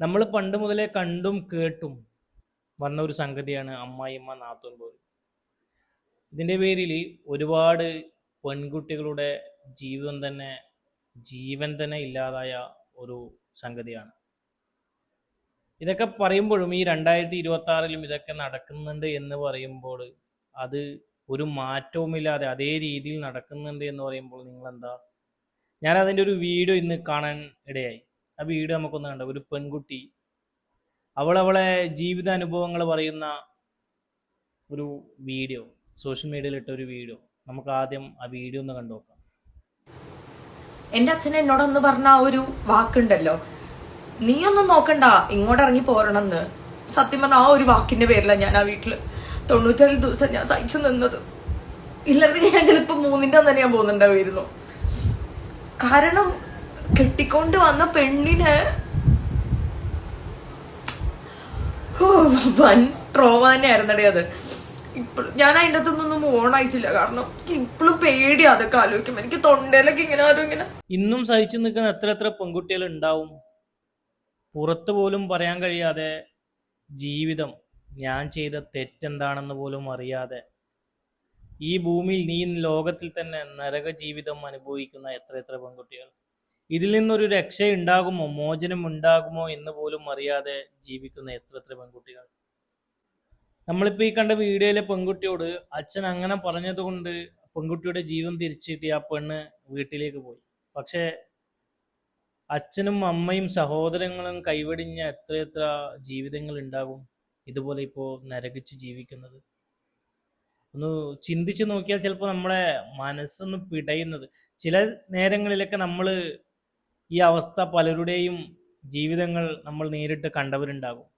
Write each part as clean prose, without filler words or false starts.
നമ്മൾ പണ്ട് മുതലേ കണ്ടും കേട്ടും വന്ന ഒരു സംഗതിയാണ് അമ്മായിയമ്മ നാത്തൂൻ പോര്. ഇതിൻ്റെ പേരിൽ ഒരുപാട് പെൺകുട്ടികളുടെ ജീവിതം തന്നെ ജീവൻ തന്നെ ഇല്ലാതായ ഒരു സംഗതിയാണ്. ഇതൊക്കെ പറയുമ്പോഴും ഈ 2026 ഇതൊക്കെ നടക്കുന്നുണ്ട് എന്ന് പറയുമ്പോൾ അത് ഒരു മാറ്റവുമില്ലാതെ അതേ രീതിയിൽ നടക്കുന്നുണ്ട് എന്ന് പറയുമ്പോൾ നിങ്ങളെന്താ? ഞാൻ അതിൻ്റെ ഒരു വീഡിയോ ഇന്ന് കാണാൻ ഇടയായി. ആ വീഡിയോ നമുക്കൊന്ന് കണ്ട. ഒരു പെൺകുട്ടി അവളെ ജീവിതാനുഭവങ്ങൾ പറയുന്ന ഒരു വീഡിയോ, സോഷ്യൽ മീഡിയയിൽ ഇട്ട ഒരു വീഡിയോ. നമുക്ക് ആദ്യം ആ വീഡിയോ ഒന്ന് കണ്ടു നോക്കാം. എന്റെ അച്ഛൻ എന്നോടൊന്ന് പറഞ്ഞ ആ ഒരു വാക്കുണ്ടല്ലോ, നീയൊന്നും നോക്കണ്ട ഇങ്ങോട്ട് ഇറങ്ങി പോരണമെന്ന്. സത്യം പറഞ്ഞ ആ ഒരു വാക്കിന്റെ പേരിലാണ് ഞാൻ ആ വീട്ടില് 97 ദിവസം ഞാൻ സഹിച്ചു നിന്നത്. ഇല്ലെങ്കിൽ ഞാൻ ചിലപ്പോ 3ന്റെ അന്ന് തന്നെ ഞാൻ പോകുന്നുണ്ടാവുമായിരുന്നു. കാരണം കെട്ടിക്കൊണ്ട് വന്ന പെണ്ണിന് വൻ ട്രോമ തന്നെയായിരുന്നടേ അത്. ഇപ്പോഴും ഞാൻ അതിൻ്റെ അകത്തൊന്നും ഓണായിട്ടില്ല. കാരണം ഇപ്പോഴും പേടിയാ അതൊക്കെ ആലോചിക്കും. എനിക്ക് തൊണ്ടയിലൊക്കെ ഇങ്ങനെ ആരും ഇങ്ങനെ ഇന്നും സഹിച്ചു നിൽക്കുന്ന എത്ര പെൺകുട്ടികൾ ഉണ്ടാവും. പുറത്തു പോലും പറയാൻ കഴിയാതെ ജീവിതം, ഞാൻ ചെയ്ത തെറ്റെന്താണെന്ന് പോലും അറിയാതെ ഈ ഭൂമിയിൽ, നീ ലോകത്തിൽ തന്നെ നരക ജീവിതം അനുഭവിക്കുന്ന എത്ര പെൺകുട്ടികൾ. ഇതിൽ നിന്നൊരു രക്ഷ ഉണ്ടാകുമോ, മോചനം ഉണ്ടാകുമോ എന്ന് പോലും അറിയാതെ ജീവിക്കുന്ന എത്ര പെൺകുട്ടികൾ. നമ്മളിപ്പോൾ ഈ കണ്ട വീഡിയോയിലെ പെൺകുട്ടിയോട് അച്ഛൻ അങ്ങനെ പറഞ്ഞതുകൊണ്ട് പെൺകുട്ടിയുടെ ജീവൻ തിരിച്ചു കിട്ടി. ആ പെണ്ണ് വീട്ടിലേക്ക് പോയി. പക്ഷേ അച്ഛനും അമ്മയും സഹോദരങ്ങളും കൈവെടിഞ്ഞ എത്ര ജീവിതങ്ങൾ ഉണ്ടാകും ഇതുപോലെ ഇപ്പോൾ നരകിച്ച് ജീവിക്കുന്നത്. ഒന്ന് ചിന്തിച്ച് നോക്കിയാൽ ചിലപ്പോൾ നമ്മുടെ മനസ്സൊന്ന് പിടയുന്നത്. ചില നേരങ്ങളിലൊക്കെ നമ്മൾ ഈ അവസ്ഥ പലരുടെയും ജീവിതങ്ങൾ നമ്മൾ നേരിട്ട് കണ്ടവരുണ്ടാകും.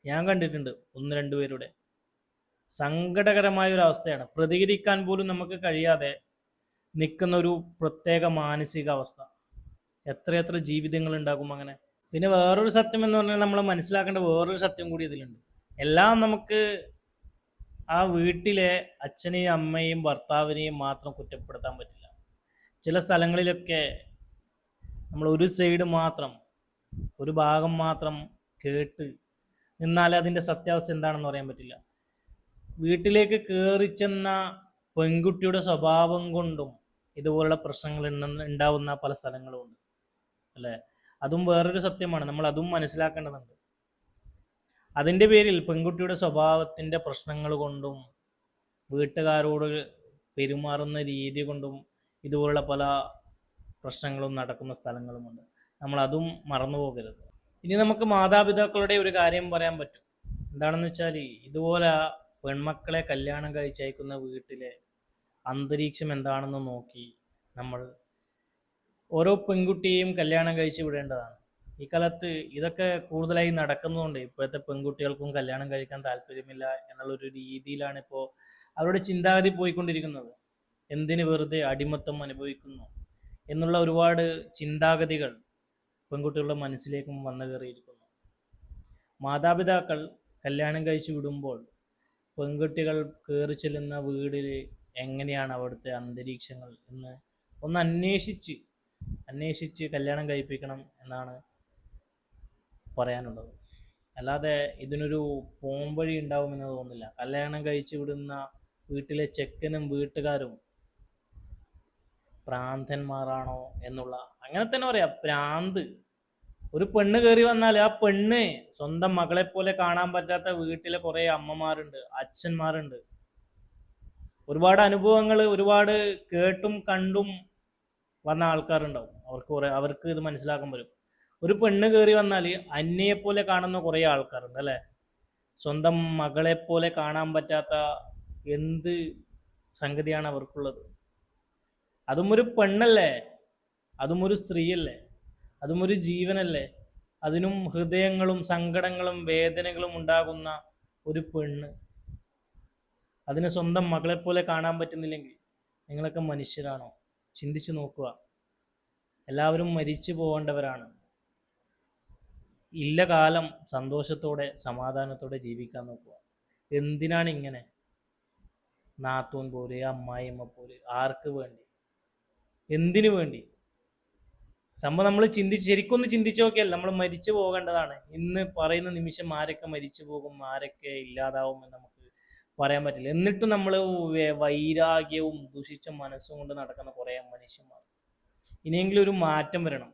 ഞാൻ കണ്ടിട്ടുണ്ട് 1-2 പേരുടെ. സങ്കടകരമായ ഒരു അവസ്ഥയാണ്. പ്രതികരിക്കാൻ പോലും നമുക്ക് കഴിയാതെ നിൽക്കുന്ന ഒരു പ്രത്യേക മാനസികാവസ്ഥ. എത്ര ജീവിതങ്ങൾ ഉണ്ടാകും അങ്ങനെ. പിന്നെ വേറൊരു സത്യം എന്ന് പറഞ്ഞാൽ നമ്മൾ മനസ്സിലാക്കേണ്ട വേറൊരു സത്യം കൂടി ഇതിലുണ്ട്. എല്ലാം നമുക്ക് ആ വീട്ടിലെ അച്ഛനെയും അമ്മയെയും ഭർത്താവിനെയും മാത്രം കുറ്റപ്പെടുത്താൻ പറ്റില്ല. ചില സ്ഥലങ്ങളിലൊക്കെ നമ്മൾ ഒരു സൈഡ് മാത്രം, ഒരു ഭാഗം മാത്രം കേട്ട് നിന്നാൽ അതിൻ്റെ സത്യാവസ്ഥ എന്താണെന്ന് പറയാൻ പറ്റില്ല. വീട്ടിലേക്ക് കയറിച്ചെന്ന പെൺകുട്ടിയുടെ സ്വഭാവം കൊണ്ടും ഇതുപോലുള്ള പ്രശ്നങ്ങൾ ഉണ്ടാവുന്ന പല സ്ഥലങ്ങളുമുണ്ട് അല്ലേ? അതും വേറൊരു സത്യമാണ്. നമ്മൾ അതും മനസ്സിലാക്കേണ്ടതുണ്ട്. അതിൻ്റെ പേരിൽ പെൺകുട്ടിയുടെ സ്വഭാവത്തിൻ്റെ പ്രശ്നങ്ങൾ കൊണ്ടും വീട്ടുകാരോട് പെരുമാറുന്ന രീതി കൊണ്ടും ഇതുപോലുള്ള പല പ്രശ്നങ്ങളും നടക്കുന്ന സ്ഥലങ്ങളുമുണ്ട്. നമ്മൾ അതും മറന്നു പോകരുത്. ഇനി നമുക്ക് മാതാപിതാക്കളുടെ ഒരു കാര്യം പറയാൻ പറ്റും. എന്താണെന്ന് വെച്ചാൽ, ഇതുപോലെ പെൺമക്കളെ കല്യാണം കഴിച്ചയക്കുന്ന വീട്ടിലെ അന്തരീക്ഷം എന്താണെന്ന് നോക്കി നമ്മൾ ഓരോ പെൺകുട്ടിയെയും കല്യാണം കഴിച്ച് വിടേണ്ടതാണ്. ഈ കാലത്ത് ഇതൊക്കെ കൂടുതലായി നടക്കുന്നതുകൊണ്ട് ഇപ്പോഴത്തെ പെൺകുട്ടികൾക്കും കല്യാണം കഴിക്കാൻ താല്പര്യമില്ല എന്നുള്ളൊരു രീതിയിലാണ് ഇപ്പോൾ അവരുടെ ചിന്താഗതി പോയിക്കൊണ്ടിരിക്കുന്നത്. എന്തിന് വെറുതെ അടിമത്തം അനുഭവിക്കുന്നു എന്നുള്ള ഒരുപാട് ചിന്താഗതികൾ പെൺകുട്ടികളുടെ മനസ്സിലേക്കും വന്നു കയറിയിരിക്കുന്നു. മാതാപിതാക്കൾ കല്യാണം കഴിച്ച് വിടുമ്പോൾ പെൺകുട്ടികൾ കയറി ചെല്ലുന്ന വീടിൽ എങ്ങനെയാണ് അവിടുത്തെ അന്തരീക്ഷങ്ങൾ എന്ന് ഒന്ന് അന്വേഷിച്ച് കല്യാണം കഴിപ്പിക്കണം എന്നാണ് പറയാനുള്ളത്. അല്ലാതെ ഇതിനൊരു പോംവഴി ഉണ്ടാവുമെന്ന് തോന്നുന്നില്ല. കല്യാണം കഴിച്ച് വിടുന്ന വീട്ടിലെ ചെക്കനും വീട്ടുകാരും പ്രാന്തന്മാരാണോ എന്നുള്ള, അങ്ങനെ തന്നെ പറയാം, പ്രാന്ത്. ഒരു പെണ്ണ് കയറി വന്നാൽ ആ പെണ്ണ് സ്വന്തം മകളെ പോലെ കാണാൻ പറ്റാത്ത വീട്ടിലെ കുറേ അമ്മമാരുണ്ട്, അച്ഛന്മാരുണ്ട്. ഒരുപാട് അനുഭവങ്ങൾ ഒരുപാട് കേട്ടും കണ്ടും വന്ന ആൾക്കാരുണ്ടാവും. അവർക്ക് ഇത് മനസ്സിലാക്കാൻ പറ്റും. ഒരു പെണ്ണ് കയറി വന്നാൽ അന്യയെപ്പോലെ കാണുന്ന കുറേ ആൾക്കാരുണ്ട് അല്ലേ? സ്വന്തം മകളെ പോലെ കാണാൻ പറ്റാത്ത എന്ത് സംഗതിയാണ് അവർക്കുള്ളത്? അതും ഒരു പെണ്ണല്ലേ, അതും ഒരു സ്ത്രീയല്ലേ, അതും ഒരു ജീവനല്ലേ, അതിനും ഹൃദയങ്ങളും സങ്കടങ്ങളും വേദനകളും ഉണ്ടാകുന്ന ഒരു പെണ്ണ്. അതിനെ സ്വന്തം മകളെപ്പോലെ കാണാൻ പറ്റുന്നില്ലെങ്കിൽ നിങ്ങളൊക്കെ മനുഷ്യരാണോ? ചിന്തിച്ചു നോക്കുക. എല്ലാവരും മരിച്ചു പോകേണ്ടവരാണ്. ഇല്ല കാലം സന്തോഷത്തോടെ സമാധാനത്തോടെ ജീവിക്കാൻ നോക്കുക. എന്തിനാണ് ഇങ്ങനെ നാത്തൂൻ പോര്, അമ്മായിയമ്മ പോര്? ആർക്ക് വേണ്ടി? എന്തിനു വേണ്ടി? സംഭവം നമ്മൾ ശരിക്കൊന്ന് ചിന്തിച്ചു നോക്കിയാൽ നമ്മൾ മരിച്ചു പോകേണ്ടതാണ്. ഇന്ന് പറയുന്ന നിമിഷം ആരൊക്കെ മരിച്ചു പോകും, ആരൊക്കെ ഇല്ലാതാവും എന്ന് നമുക്ക് പറയാൻ പറ്റില്ല. എന്നിട്ടും നമ്മൾ വൈരാഗ്യവും ദുഷിച്ച മനസ്സും കൊണ്ട് നടക്കുന്ന കുറേ മനുഷ്യന്മാർ. ഇനിയെങ്കിലും ഒരു മാറ്റം വരണം.